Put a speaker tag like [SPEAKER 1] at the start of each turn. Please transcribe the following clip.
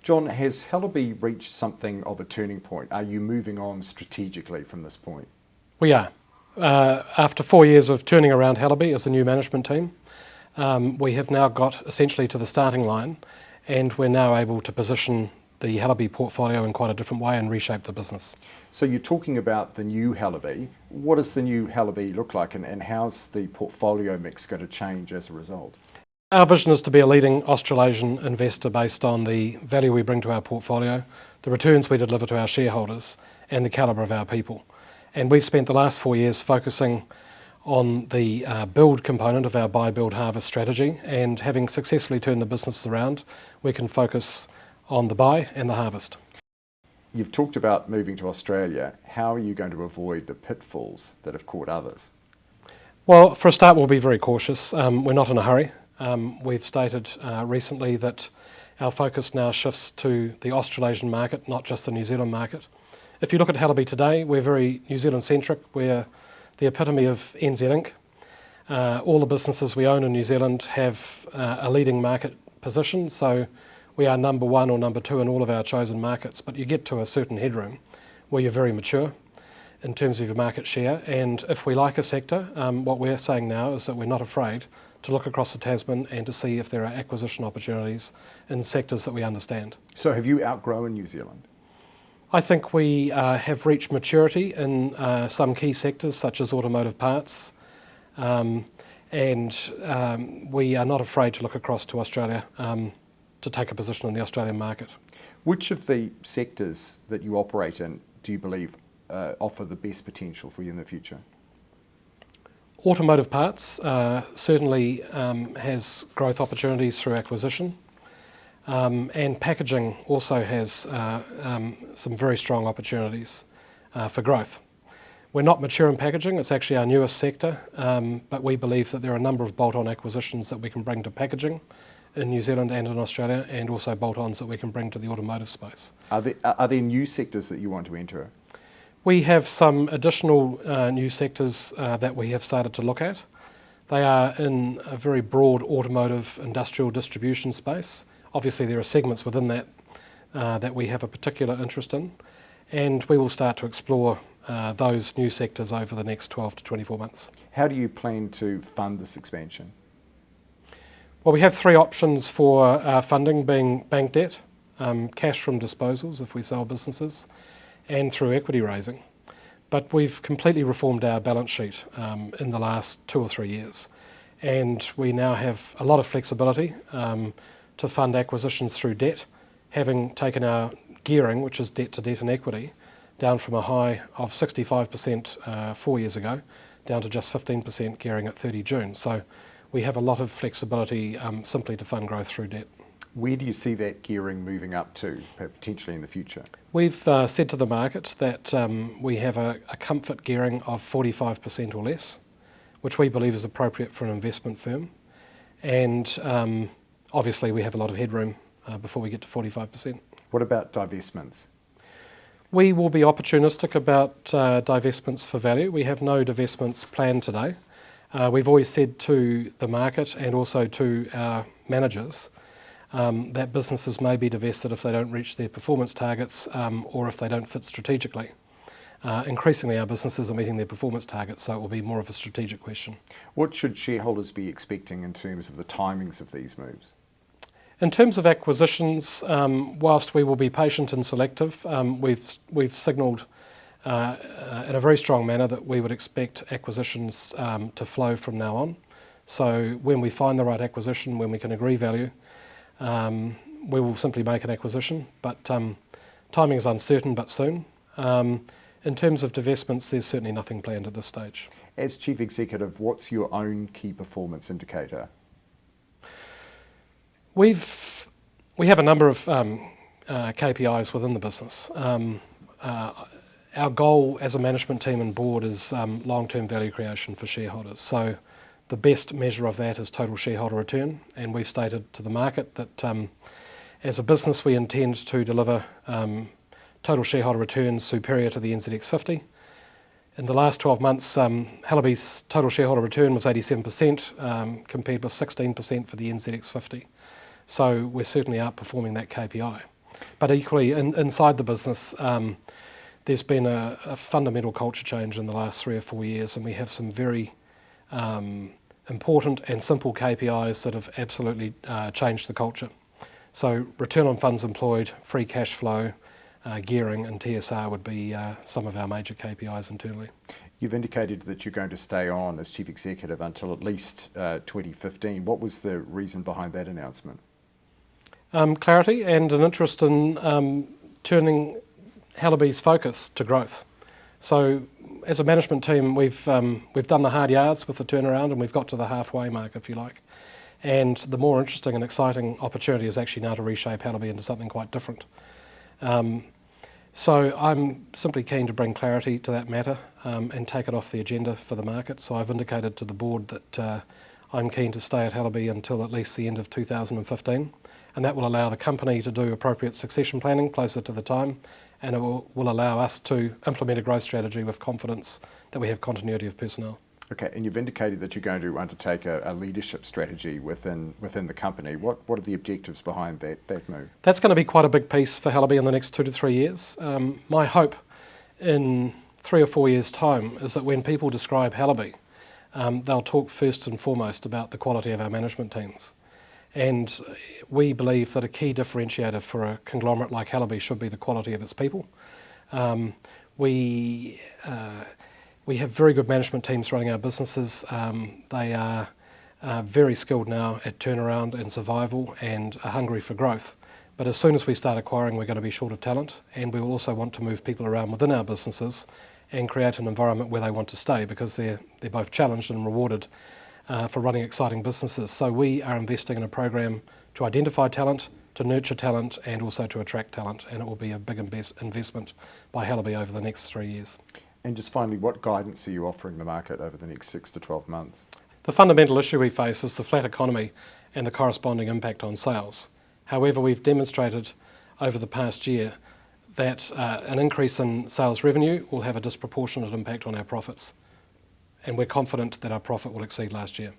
[SPEAKER 1] John, has Hellaby reached something of a turning point? Are you moving on strategically from this point?
[SPEAKER 2] We are. After 4 years of turning around Hellaby as a new management team, we have now got essentially to the starting line, and we're now able to position the Hellaby portfolio in quite a different way and reshape the business.
[SPEAKER 1] So you're talking about the new Hellaby. What does the new Hellaby look like, and how's the portfolio mix going to change as a result?
[SPEAKER 2] Our vision is to be a leading Australasian investor based on the value we bring to our portfolio, the returns we deliver to our shareholders, and the calibre of our people. And we've spent the last 4 years focusing on the build component of our buy, build, harvest strategy, and having successfully turned the business around, we can focus on the buy and the harvest.
[SPEAKER 1] You've talked about moving to Australia. How are you going to avoid the pitfalls that have caught others?
[SPEAKER 2] Well, for a start, we'll be very cautious. We're not in a hurry. We've stated recently that our focus now shifts to the Australasian market, not just the New Zealand market. If you look at Hellaby today, we're very New Zealand centric. We're the epitome of NZ Inc. All the businesses we own in New Zealand have a leading market position, so we are number 1 or number 2 in all of our chosen markets, but you get to a certain headroom where you're very mature in terms of your market share, and if we like a sector, what we're saying now is that we're not afraid to look across the Tasman and to see if there are acquisition opportunities in sectors that we understand.
[SPEAKER 1] So have you outgrown New Zealand?
[SPEAKER 2] I think we have reached maturity in some key sectors such as automotive parts, and we are not afraid to look across to Australia to take a position in the Australian market.
[SPEAKER 1] Which of the sectors that you operate in do you believe offer the best potential for you in the future?
[SPEAKER 2] Automotive parts certainly has growth opportunities through acquisition, and packaging also has some very strong opportunities for growth. We're not mature in packaging, it's actually our newest sector, but we believe that there are a number of bolt-on acquisitions that we can bring to packaging in New Zealand and in Australia, and also bolt-ons that we can bring to the automotive space.
[SPEAKER 1] Are there new sectors that you want to enter?
[SPEAKER 2] We have some additional new sectors that we have started to look at. They are in a very broad automotive industrial distribution space. Obviously there are segments within that that we have a particular interest in, and we will start to explore those new sectors over the next 12 to 24 months.
[SPEAKER 1] How do you plan to fund this expansion?
[SPEAKER 2] Well, we have 3 options for funding, being bank debt, cash from disposals if we sell businesses, and through equity raising. But we've completely reformed our balance sheet in the last 2 or 3 years, and we now have a lot of flexibility to fund acquisitions through debt, having taken our gearing, which is debt to debt and equity, down from a high of 65% 4 years ago, down to just 15% gearing at 30 June. So we have a lot of flexibility simply to fund growth through debt.
[SPEAKER 1] Where do you see that gearing moving up to, potentially in the future?
[SPEAKER 2] We've said to the market that we have a comfort gearing of 45% or less, which we believe is appropriate for an investment firm. And obviously we have a lot of headroom before we get to 45%.
[SPEAKER 1] What about divestments?
[SPEAKER 2] We will be opportunistic about divestments for value. We have no divestments planned today. We've always said to the market and also to our managers that businesses may be divested if they don't reach their performance targets or if they don't fit strategically. Increasingly our businesses are meeting their performance targets, so it will be more of a strategic question.
[SPEAKER 1] What should shareholders be expecting in terms of the timings of these moves?
[SPEAKER 2] In terms of acquisitions, whilst we will be patient and selective, we've signalled in a very strong manner that we would expect acquisitions to flow from now on. So when we find the right acquisition, when we can agree value, we will simply make an acquisition, but timing is uncertain but soon. In terms of divestments, there's certainly nothing planned at this stage.
[SPEAKER 1] As Chief Executive, what's your own key performance indicator?
[SPEAKER 2] We have a number of KPIs within the business. Our goal as a management team and board is long-term value creation for shareholders. So the best measure of that is total shareholder return, and we've stated to the market that as a business we intend to deliver total shareholder returns superior to the NZX 50. In the last 12 months, Hellaby's total shareholder return was 87%, compared with 16% for the NZX 50. So we're certainly outperforming that KPI. But equally, inside the business, there's been a fundamental culture change in the last 3 or 4 years, and we have some very important and simple KPIs that have absolutely changed the culture. So return on funds employed, free cash flow, gearing and TSR would be some of our major KPIs internally.
[SPEAKER 1] You've indicated that you're going to stay on as Chief Executive until at least 2015. What was the reason behind that announcement?
[SPEAKER 2] Clarity and an interest in turning Hellaby's focus to growth. So as a management team, we've done the hard yards with the turnaround, and we've got to the halfway mark, if you like. And the more interesting and exciting opportunity is actually now to reshape Hellaby into something quite different. So I'm simply keen to bring clarity to that matter and take it off the agenda for the market. So I've indicated to the board that I'm keen to stay at Hellaby until at least the end of 2015, and that will allow the company to do appropriate succession planning closer to the time, and it will allow us to implement a growth strategy with confidence that we have continuity of personnel.
[SPEAKER 1] Okay, and you've indicated that you're going to undertake a leadership strategy within the company. What are the objectives behind that move?
[SPEAKER 2] That's going to be quite a big piece for Hellaby in the next 2 to 3 years. My hope in 3 or 4 years' time is that when people describe Hellaby, they'll talk first and foremost about the quality of our management teams. And we believe that a key differentiator for a conglomerate like Hellaby should be the quality of its people. We have very good management teams running our businesses. They are very skilled now at turnaround and survival and are hungry for growth. But as soon as we start acquiring, we're going to be short of talent, and we will also want to move people around within our businesses and create an environment where they want to stay, because they're both challenged and rewarded for running exciting businesses. So we are investing in a program to identify talent, to nurture talent, and also to attract talent, and it will be a big investment by Hellaby over the next 3 years.
[SPEAKER 1] And just finally, what guidance are you offering the market over the next 6 to 12 months?
[SPEAKER 2] The fundamental issue we face is the flat economy and the corresponding impact on sales. However, we've demonstrated over the past year that an increase in sales revenue will have a disproportionate impact on our profits, and we're confident that our profit will exceed last year.